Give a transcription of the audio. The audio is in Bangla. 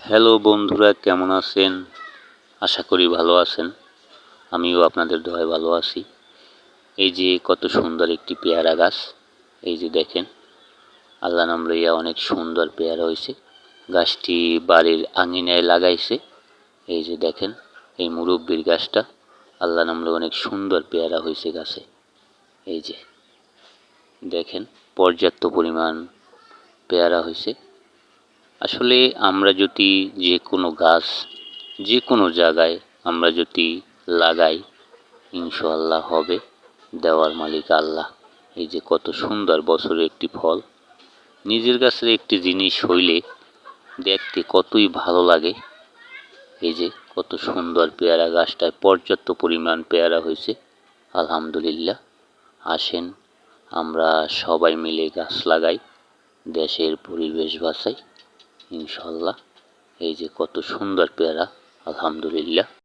হ্যালো বন্ধুরা, কেমন আছেন? আশা করি ভালো আছেন। আমিও আপনাদের দোয়ায় ভালো আছি। এই যে কত সুন্দর একটি পেয়ারা গাছ। এই যে দেখেন, আল্লাহ নাম লইয়া অনেক সুন্দর পেয়ারা হয়েছে। গাছটি বাড়ির আঙিনায় লাগাইছে। এই যে দেখেন, এই মুরব্বির গাছটা আল্লাহ নাম লইয়া অনেক সুন্দর পেয়ারা হয়েছে গাছে। এই যে দেখেন, পর্যাপ্ত পরিমাণ পেয়ারা হয়েছে। আসলে আমরা যদি যে কোনো গাছ যে কোনো জায়গায় আমরা যদি লাগাই, ইনশাআল্লাহ হবে। দেওয়ার মালিক আল্লাহ। এই যে কত সুন্দর বছরে একটি ফল। নিজের গাছের একটি জিনিস হইলে দেখতে কতই ভালো লাগে। এই যে কত সুন্দর পেয়ারা গাছটায় পর্যাপ্ত পরিমাণ পেয়ারা হয়েছে। আলহামদুলিল্লাহ। আসেন আমরা সবাই মিলে গাছ লাগাই, দেশের পরিবেশ বাঁচাই, ইনশাআল্লাহ। এই যে কত সুন্দর পেয়ারা, আলহামদুলিল্লাহ।